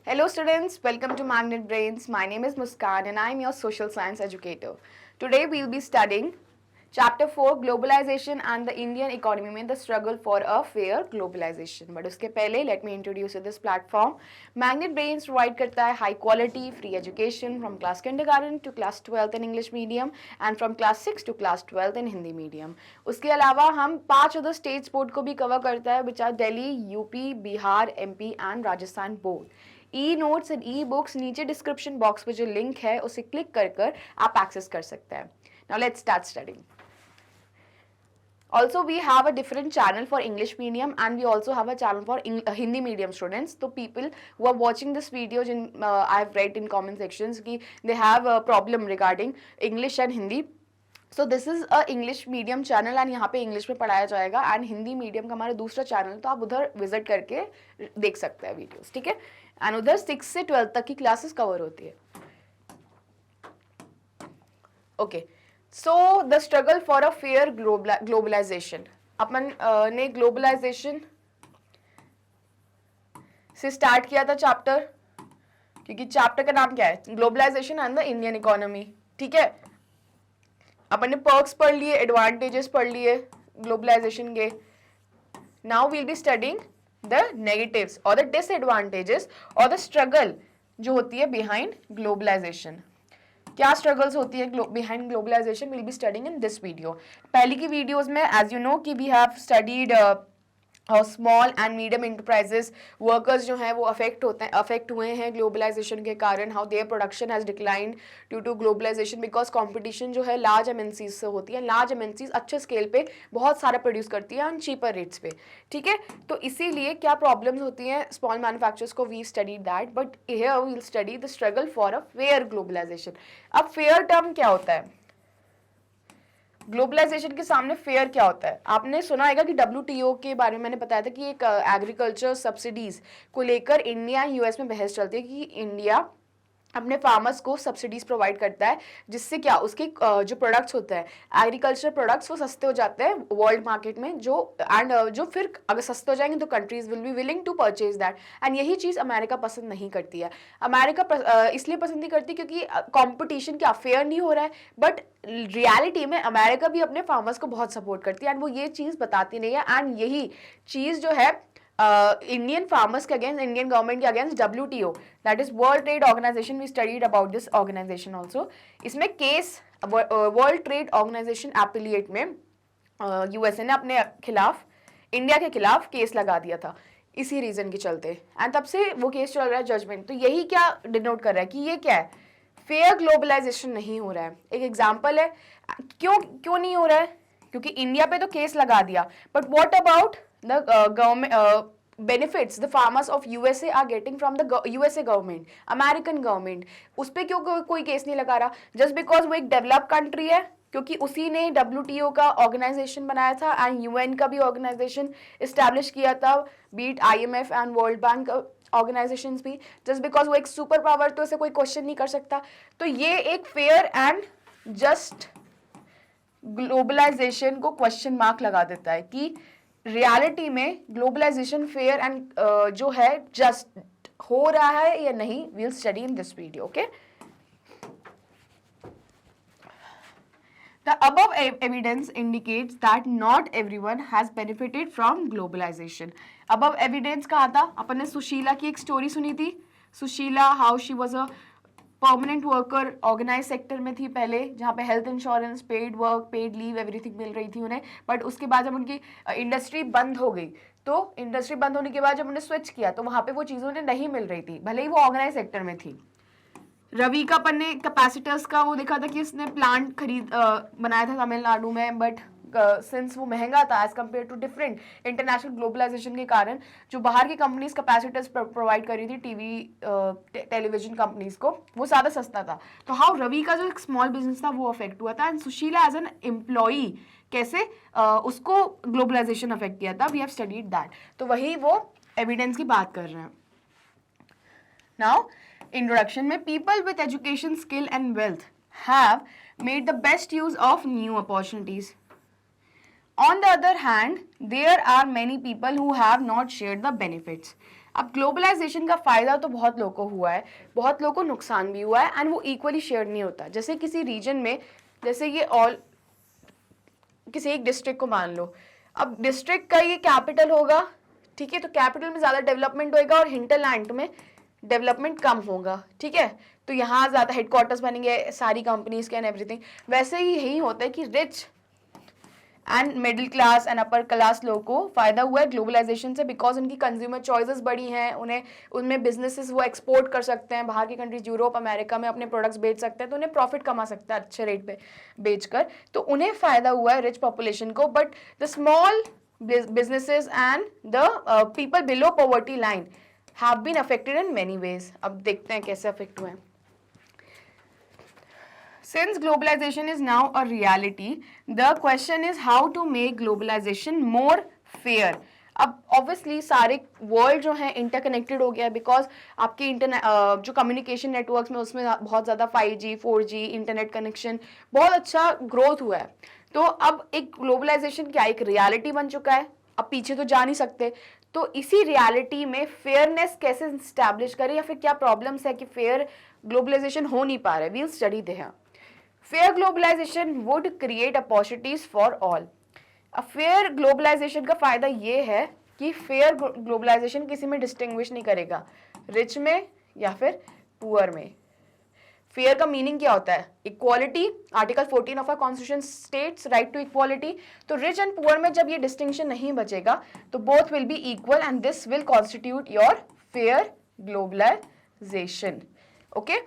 Hello students, welcome to Magnet Brains. My name is Muskan and I am your social science educator. Today we will be studying Chapter 4 Globalization and the Indian Economy में the struggle for a fair globalization. But उसके पहले let me introduce you this platform. Magnet Brains provide करता है high quality free education from class kindergarten to class 12th in English medium and from class 6 to class 12th in Hindi medium. उसके अलावा हम 5 other states board को भी cover करता है which are Delhi, UP, Bihar, MP and Rajasthan board. E notes and e books नीचे description box पे जो लिंक है उसे क्लिक कर कर आप एक्सेस कर सकते हैं. Now let's start studying. Also, we have a different channel for English medium and we also have a channel for Hindi medium students. So people who are watching this video, I have read in comment sections कि they have a problem regarding English and Hindi. So this is a English medium channel and यहाँ पे English में पढ़ाया जाएगा and Hindi medium का हमारा दूसरा channel तो आप उधर visit करके देख सकते हैं videos, ठीक है. And उधर 6 से 12 तक की classes cover होती है. Okay. So the struggle for a fair globalization. अपन ने globalization से start किया था chapter, क्योंकि chapter का नाम क्या है? Globalization and the Indian economy. ठीक है? अपन ने perks पढ़ लिए, advantages पढ़ लिए globalization के. Now we'll be studying the negatives or the disadvantages or the struggle जो होती है behind globalization. क्या स्ट्रगल्स होती है behind globalisation will be studying in this video. पहले की वीडियोस में एज यू नो कि we have studied small and medium enterprises workers जो हैं वो अफेक्ट हुए हैं ग्लोबलाइजेशन के कारण. How their production has declined due to globalisation because competition जो है लार्ज एमएनसीज से होती है. लार्ज एमएनसीज अच्छे स्केल पे बहुत सारा प्रोड्यूस करती है ऑन चीपर रेट्स पे, ठीक है. तो इसीलिए क्या प्रॉब्लम्स होती हैं स्मॉल मैन्युफैक्चरर्स को, we study that. But here we will study the struggle for a fair globalisation. अब फेयर टर्म क्या होता है? ग्लोबलाइजेशन के सामने फेयर क्या होता है? आपने सुना होगा कि WTO के बारे में मैंने बताया था कि एक एग्रीकल्चर सब्सिडीज को लेकर इंडिया यूएस में बहस चलती है कि इंडिया अपने फार्मर्स को सब्सिडीज प्रोवाइड करता है जिससे क्या उसके जो प्रोडक्ट्स होते हैं एग्रीकल्चर प्रोडक्ट्स वो सस्ते हो जाते हैं वर्ल्ड मार्केट में जो फिर अगर सस्ते हो जाएंगे तो countries will be willing to purchase that. And यही चीज़ अमेरिका पसंद नहीं करती है. अमेरिका इसलिए पसंद नहीं करती क्योंकि कंपटीशन क्या फेयर नहीं हो रहा है. बट रियलिटी में अमेरिका भी अपने फार्मर्स को बहुत सपोर्ट करती है एंड वो ये चीज़ बताती नहीं है. एंड यही चीज़ जो है इंडियन फार्मर्स के अगेंस्ट, इंडियन गवर्नमेंट के against WTO, that is world trade organisation. We studied about this organisation also. इसमें case world trade organisation appellate में USA ने अपने खिलाफ, इंडिया के खिलाफ केस लगा दिया था इसी रीजन के चलते. एंड तब से वो केस चल रहा है जजमेंट. तो यही क्या डिनोट कर रहा है कि ये क्या है? फेयर ग्लोबलाइजेशन नहीं हो रहा है. एक एग्जाम्पल है क्यों नहीं हो रहा है, क्योंकि इंडिया पे तो केस लगा दिया. But what about the benefits the farmers of USA are getting from the USA government, American government, उस पर क्यों कोई केस नहीं लगा रहा? जस्ट बिकॉज वो एक डेवलप कंट्री है, क्योंकि उसी ने WTO का ऑर्गेनाइजेशन बनाया था एंड UN का भी ऑर्गेनाइजेशन इस्टेब्लिश किया था, beat IMF and world bank organisations भी. जस्ट बिकॉज वो एक सुपर पावर तो इसे कोई क्वेश्चन नहीं कर सकता. तो ये एक फेयर एंड जस्ट ग्लोबलाइजेशन को क्वेश्चन मार्क लगा देता है कि रियलिटी में ग्लोबलाइजेशन फेयर एंड जो है जस्ट हो रहा है या नहीं. We will study in this video. Okay. The above evidence indicates that not everyone has benefited from globalization. Above evidence कहा था अपन ने? सुशीला की एक स्टोरी सुनी थी. Sushila, how she was a permanent worker organise sector में थी पहले, जहाँ पे health insurance, paid work, paid leave, everything मिल रही थी उन्हें. बट उसके बाद जब उनकी इंडस्ट्री बंद हो गई, तो इंडस्ट्री बंद होने के बाद जब उन्हें स्विच किया तो वहाँ पे वो चीज़ें उन्हें नहीं मिल रही थी, भले ही वो ऑर्गेनाइज सेक्टर में थी. रवि का अपन ने कैपेसिटर्स का वो देखा था कि उसने प्लांट बनाया था तमिलनाडु में. बट सिंस वो महंगा था as compare to different international globalisation के कारण जो बाहर की कंपनीज कैपेसिटर्स प्रोवाइड कर रही थी टेलीविजन कंपनीज को, वो ज़्यादा सस्ता था. तो हाउ रवि का जो एक स्मॉल बिजनेस था वो अफेक्ट हुआ था. And Sushila as an employee कैसे उसको ग्लोबलाइजेशन अफेक्ट किया था. We have studied that. तो वही वो एविडेंस की बात कर रहे हैं. नाउ इंट्रोडक्शन में, people with education, skill and wealth have made the best use of new opportunities. On the other hand, there are many people who have not shared the benefits. अब globalisation का फायदा तो बहुत लोगों को हुआ है, बहुत लोगों को नुकसान भी हुआ है, एंड वो इक्वली शेयर नहीं होता। जैसे किसी रीजन में, जैसे ये ऑल किसी एक डिस्ट्रिक्ट को मान लो, अब डिस्ट्रिक्ट का ये कैपिटल होगा, ठीक है, तो कैपिटल में ज्यादा डेवलपमेंट होएगा और हिंटरलैंड में डेवलपमेंट कम होगा, ठीक है, तो यहाँ ज्यादा हेडक्वार्टर्स बनेंगे सारी कंपनीज के एंड एवरीथिंग। वैसे ही यही होता है कि rich and middle class and upper class लोगों को फायदा हुआ है ग्लोबलाइजेशन से, बिकॉज उनकी कंज्यूमर चॉइसेस बढ़ी हैं, उन्हें उनमें बिजनेसेस वो एक्सपोर्ट कर सकते हैं बाहर की कंट्रीज, यूरोप अमेरिका में अपने प्रोडक्ट्स बेच सकते हैं, तो उन्हें प्रॉफिट कमा सकते हैं अच्छे रेट पे बेचकर, तो उन्हें फायदा हुआ है रिच पॉपुलेशन को। But the small businesses and the people below poverty line have been affected in many ways। अब देखते हैं कैसे अफेक्ट हुए हैं। Since globalization is now a reality, the question is how to make globalization more fair। अब obviously सारे world जो है इंटरकनेक्टेड हो गया है, बिकॉज आपके जो कम्युनिकेशन नेटवर्क्स में उसमें बहुत ज़्यादा 5G 4G इंटरनेट कनेक्शन बहुत अच्छा ग्रोथ हुआ है। तो अब एक ग्लोबलाइजेशन क्या एक रियलिटी बन चुका है, अब पीछे तो जा नहीं सकते, तो इसी रियलिटी में फेयरनेस कैसे स्टैब्लिश करें, या फिर क्या प्रॉब्लम्स है कि फेयर ग्लोबलाइजेशन हो नहीं पा रहा है। We'll study there. Fair globalisation would create opportunities for all. अब फेयर ग्लोबलाइजेशन का फायदा ये है कि फेयर ग्लोबलाइजेशन किसी में डिस्टिंग्विश नहीं करेगा, रिच में या फिर पुअर में। फेयर का मीनिंग क्या होता है? Equality. Article 14 of our constitution states right to equality. तो रिच एंड पुअर में जब ये डिस्टिंक्शन नहीं बचेगा तो both will be equal and this will constitute your fair globalisation. Okay,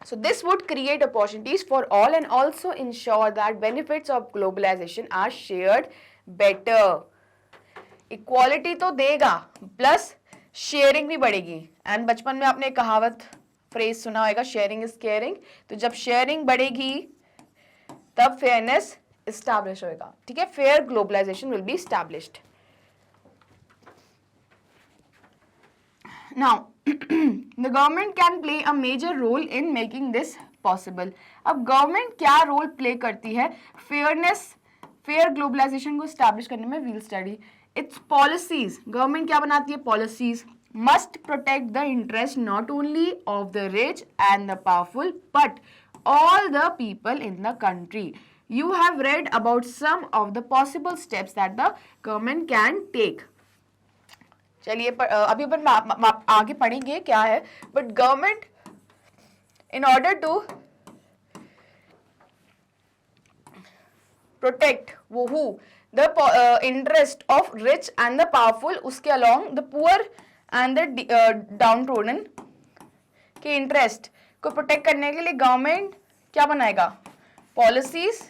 so this would create opportunities for all and also ensure that benefits of globalization are shared better। Equality तो देगा plus sharing भी बढ़ेगी। And बचपन में आपने कहावत phrase सुना होगा, शेयरिंग इज केयरिंग। तो जब शेयरिंग बढ़ेगी तब फेयरनेस एस्टैब्लिश होएगा, ठीक है, fair globalisation will be established. Now, the government can play a major role in making this possible। अब गवर्नमेंट क्या रोल प्ले करती है फेयर ग्लोबलाइजेशन को स्टैब्लिश करने में? Wheel study it's policies. Government क्या बनाती है? Policies must protect the interest not only of the rich and the powerful but all the people in the country. You have read about some of the possible steps that the government can take। चलिए अभी अपन आगे पढ़ेंगे क्या है, but government in order to protect वो who the interest of rich and the powerful, उसके along the poor and the down downtrodden interest को protect करने के लिए गवर्नमेंट क्या बनाएगा? Policies,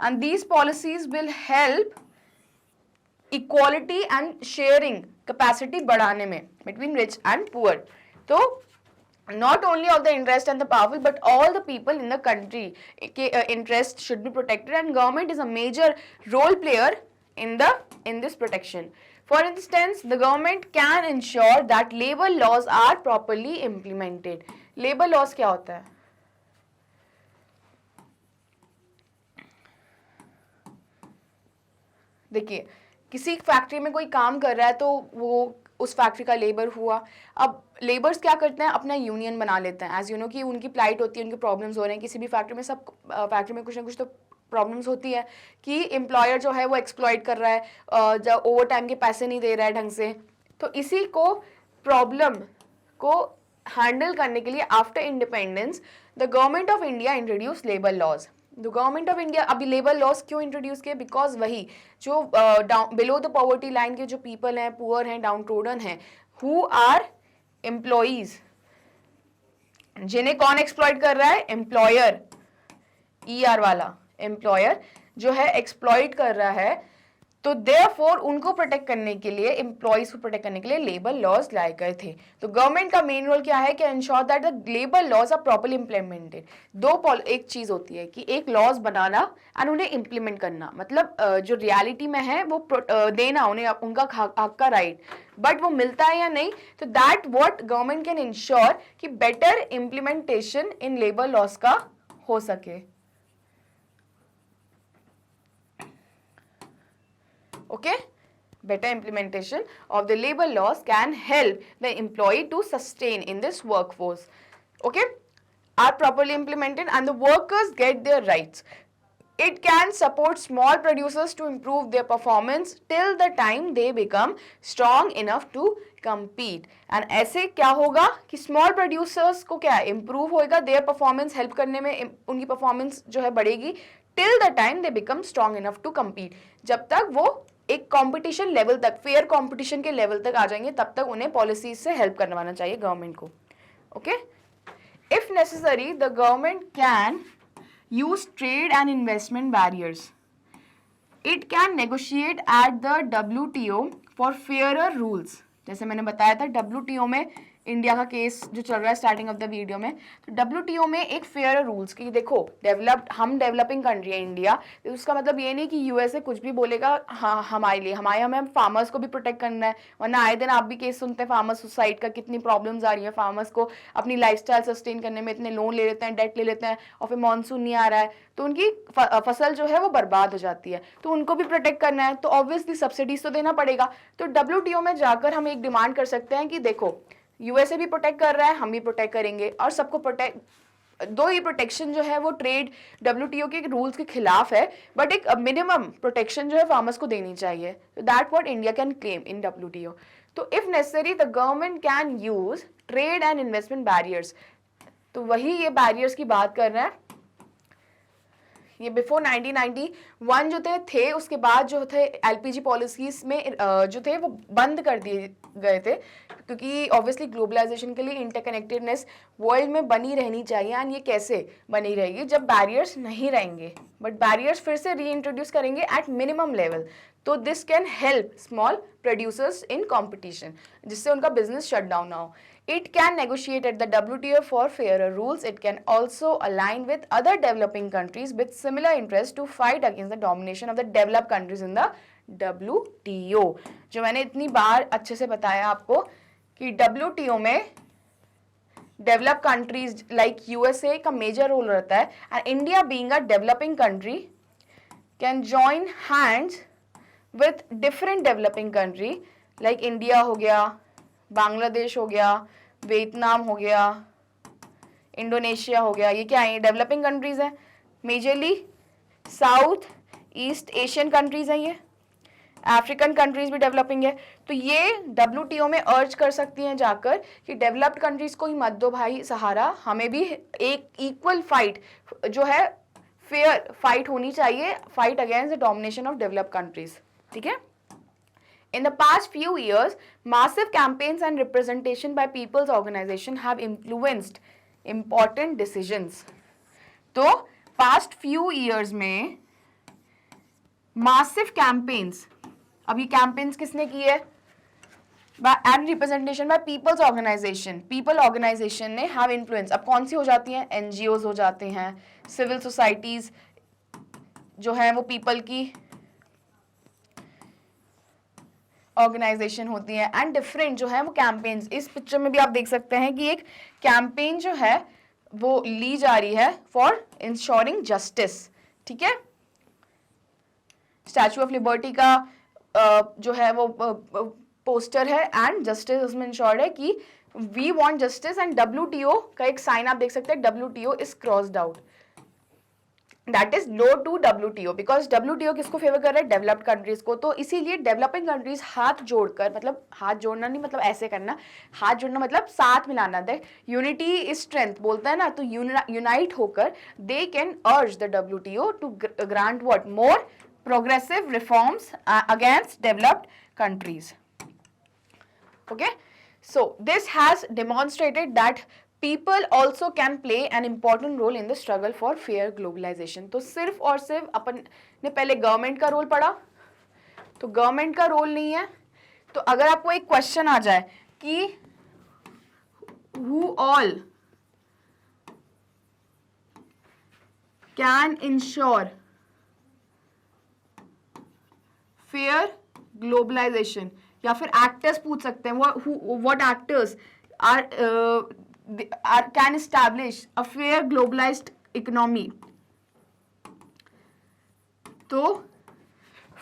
and these policies will help equality and sharing capacity बढ़ाने में बिटवीन रिच एंड पुअर। तो not only of the interest and the powerful but all the people in the country के interest should be protected and government is a major role player in this protection। For instance, the government can ensure that labor laws are properly implemented। labor laws क्या होता है? देखिए, किसी factory में कोई काम कर रहा है तो वो उस फैक्ट्री का लेबर हुआ। अब लेबर्स क्या करते हैं? अपना यूनियन बना लेते हैं। एज यू नो कि उनकी प्लाइट होती है, उनके प्रॉब्लम्स हो रहे हैं किसी भी फैक्ट्री में, सब फैक्ट्री में कुछ ना कुछ तो प्रॉब्लम्स होती है कि एम्प्लॉयर जो है वो एक्सप्लॉइट कर रहा है, जब ओवर टाइम के पैसे नहीं दे रहा है ढंग से। तो इसी को प्रॉब्लम को हैंडल करने के लिए after independence the government of India introduce labour laws. The government of India अभी लेबर लॉज क्यों इंट्रोड्यूस किए? बिकॉज वही जो बिलो द पॉवर्टी लाइन के जो पीपल हैं, पुअर हैं, डाउन ट्रोडन हैं, हु आर एम्प्लॉइज, जिन्हें कौन एक्सप्लॉइट कर रहा है? एम्प्लॉयर, ER वाला एम्प्लॉयर जो है एक्सप्लॉइट कर रहा है। तो देयरफॉर उनको प्रोटेक्ट करने के लिए, एम्प्लॉइज को प्रोटेक्ट करने के लिए लेबर लॉज लाए गए थे। तो गवर्नमेंट का मेन रोल क्या है कि ensure that the labour laws are properly implemented. एक चीज होती है कि एक लॉज बनाना एंड उन्हें इम्प्लीमेंट करना, मतलब जो रियलिटी में है वो देना उन्हें उनका हक का राइट, बट वो मिलता है या नहीं। तो that what government can ensure कि better implementation in labour laws का हो सके। Okay Better implementation of the labor laws can help the employee to sustain in this workforce. Okay, are properly implemented and the workers get their rights. It can support small producers to improve their performance till the time they become strong enough to compete. And ऐसे क्या होगा कि small producers को क्या improve होएगा, their performance help करने में उनकी performance जो है बढ़ेगी till the time they become strong enough to compete. जब तक वो एक कंपटीशन लेवल तक, फेयर कंपटीशन के लेवल तक आ जाएंगे, तब तक उन्हें पॉलिसीज से हेल्प करवाना चाहिए गवर्नमेंट को. Okay, if necessary the government can use trade and investment barriers. It can negotiate at the WTO for fairer rules. जैसे मैंने बताया था WTO में इंडिया का केस जो चल रहा है स्टार्टिंग ऑफ द वीडियो में, तो WTO में एक फेयर रूल्स की, देखो हम डेवलपिंग कंट्री है इंडिया, तो उसका मतलब ये नहीं कि यूएसए कुछ भी बोलेगा हाँ हमारे लिए, हमें फार्मर्स को भी प्रोटेक्ट करना है. वरना आए दिन आप भी केस सुनते हैं फार्मर्स सुसाइड का, कितनी प्रॉब्लम्स आ रही है फार्मर्स को अपनी लाइफस्टाइल सस्टेन करने में, इतने लोन ले लेते हैं, डेट ले लेते हैं और फिर मानसून नहीं आ रहा है तो उनकी फसल जो है वो बर्बाद हो जाती है, तो उनको भी प्रोटेक्ट करना है, तो ऑब्वियसली सब्सिडीज तो देना पड़ेगा. तो WTO में जाकर हम एक डिमांड कर सकते हैं कि देखो यूएसए भी प्रोटेक्ट कर रहा है, हम भी प्रोटेक्ट करेंगे और सबको प्रोटेक्ट, दो ये प्रोटेक्शन जो है वो ट्रेड WTO के रूल्स के खिलाफ है, बट एक मिनिमम प्रोटेक्शन जो है फार्मर्स को देनी चाहिए. That what India can claim in WTO. तो if necessary the government can use trade and investment barriers. तो वही ये बैरियर्स की बात कर रहे हैं. ये बिफोर 1991 जो थे उसके बाद जो थे LPG पॉलिसीज में जो थे वो बंद कर दिए गए थे, क्योंकि ऑब्वियसली ग्लोबलाइजेशन के लिए इंटरकनेक्टेडनेस वर्ल्ड में बनी रहनी चाहिए. एंड ये कैसे बनी रहेगी जब बैरियर्स नहीं रहेंगे, बट बैरियर्स फिर से रीइंट्रोड्यूस करेंगे एट मिनिमम लेवल. तो this can help small producers in competition, जिससे उनका बिजनेस शट डाउन ना हो. It can negotiate at the WTO for fairer rules. It can also align with other developing countries with similar interests to fight against the domination of the developed countries in the WTO. जो मैंने इतनी बार अच्छे से बताया आपको कि WTO में developed countries like USA का major role रहता है, and India being a developing country can join hands with different developing country like India हो गया, बांग्लादेश हो गया, वियतनाम हो गया, इंडोनेशिया हो गया. ये क्या है? डेवलपिंग कंट्रीज हैं, majorly south east Asian countries हैं, ये अफ्रीकन कंट्रीज भी डेवलपिंग है. तो ये WTO में अर्ज कर सकती हैं जाकर कि डेवलप्ड कंट्रीज को ही मत दो भाई सहारा, हमें भी एक इक्वल फाइट जो है फेयर फाइट होनी चाहिए, fight against the domination of developed countries. ठीक है. In the past few years, massive campaigns and representation by people's organization have influenced important decisions. तो past few years में massive campaigns, अब ये campaigns किसने की है? And representation by people's organization. People organization ने have influence. अब कौन सी हो जाती हैं? NGOs हो जाते हैं, civil societies जो है वो people की ऑर्गेनाइजेशन होती है, एंड डिफरेंट जो है वो कैंपेन्स. इस पिक्चर में भी आप देख सकते हैं कि एक कैंपेन जो है वो ली जा रही है फॉर इंश्योरिंग जस्टिस. ठीक है. स्टैचू ऑफ लिबर्टी का जो है वो पोस्टर है एंड जस्टिस उसमें इंश्योर्ड है कि we want justice, and WTO का एक साइन आप देख सकते हैं, WTO is crossed out, that is no to WTO, because WTO किसको फेवर कर रहा है? डेवलप्ड कंट्रीज को. तो इसीलिए डेवलपिंग कंट्रीज हाथ जोड़कर, मतलब हाथ जोड़ना नहीं मतलब ऐसे करना, हाथ जोड़ना मतलब साथ मिलाना, दे यूनिटी इज स्ट्रेंथ बोलता है ना, तो यूनाइट होकर they can urge the WTO to grant what? More progressive reforms against developed countries. Okay, so this has demonstrated that people also can play an important role in the struggle for fair globalization. तो सिर्फ और सिर्फ अपन ने पहले government का role पढ़ा, तो government का रोल नहीं है. तो अगर आपको एक क्वेश्चन आ जाए कि who all can ensure fair globalization, या फिर एक्टर्स पूछ सकते हैं, what actors can establish a fair globalized economy. तो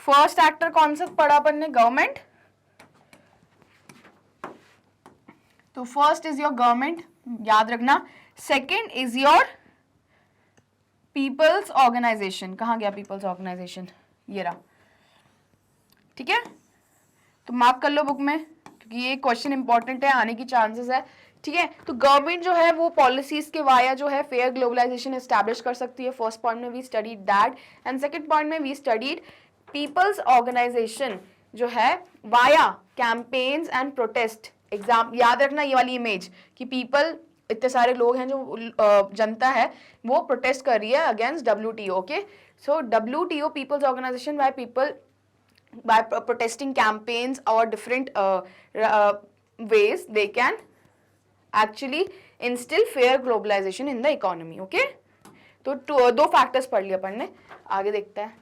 फर्स्ट एक्टर कौन सा पढ़ा अपन ने? गवर्नमेंट। तो फर्स्ट इज योर गवर्नमेंट, याद रखना। Second is your people's organisation. कहाँ गया पीपल्स ऑर्गेनाइजेशन? ये रहा, ठीक है। तो मार्क कर लो बुक में, क्योंकि ये क्वेश्चन इंपॉर्टेंट है, आने की चांसेस है, ठीक है। तो गवर्नमेंट जो है वो पॉलिसीज के वाया जो है फेयर ग्लोबलाइजेशन एस्टैब्लिश कर सकती है। फर्स्ट पॉइंट में we studied that, and second point में वी स्टडीड पीपल्स ऑर्गेनाइजेशन जो है via campaigns and protest. Exam याद रखना ये वाली इमेज कि पीपल, इतने सारे लोग हैं जो जनता है वो प्रोटेस्ट कर रही है against WTO, okay. So WTO people's organisation by people by protesting campaigns or different ways they can actually instill fair globalization in the economy, okay। तो दो फैक्टर्स पढ़ लिया अपन ने, आगे देखते हैं।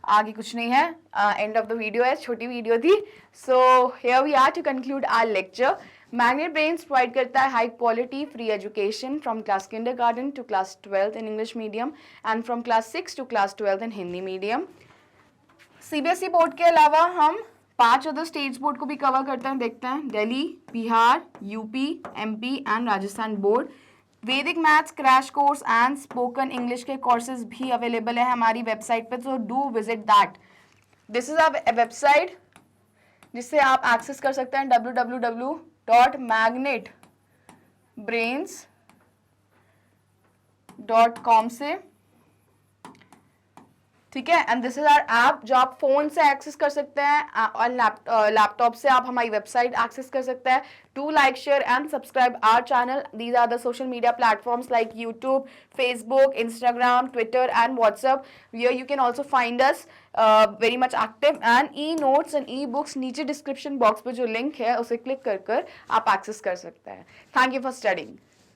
आगे कुछ नहीं है, एंड ऑफ द वीडियो है, छोटी वीडियो थी। So here we are to conclude our lecture. Magnet Brains provide करता है high quality free education from class kindergarten to class 12th in English medium and from class 6 to class 12th in Hindi medium. CBSE board के अलावा हम 5 other states board को भी cover करते हैं, देखते हैं। Delhi, Bihar, UP, MP and Rajasthan board. Vedic maths crash course and spoken English के कोर्सेज भी अवेलेबल है हमारी वेबसाइट पे, तो do visit that. This is a website जिससे आप एक्सेस कर सकते हैं www.magnetbrains.com से, ठीक है। And this is our app जो आप फोन से एक्सेस कर सकते हैं और लैपटॉप से आप हमारी वेबसाइट एक्सेस कर सकते हैं। Do like, share and subscribe our channel. These are the social media platforms like YouTube, Facebook, Instagram, Twitter and WhatsApp. Where you can also find us very much active, and e-notes and e-books नीचे description box पे जो link है उसे click कर कर आप access कर सकते हैं। Thank you for studying.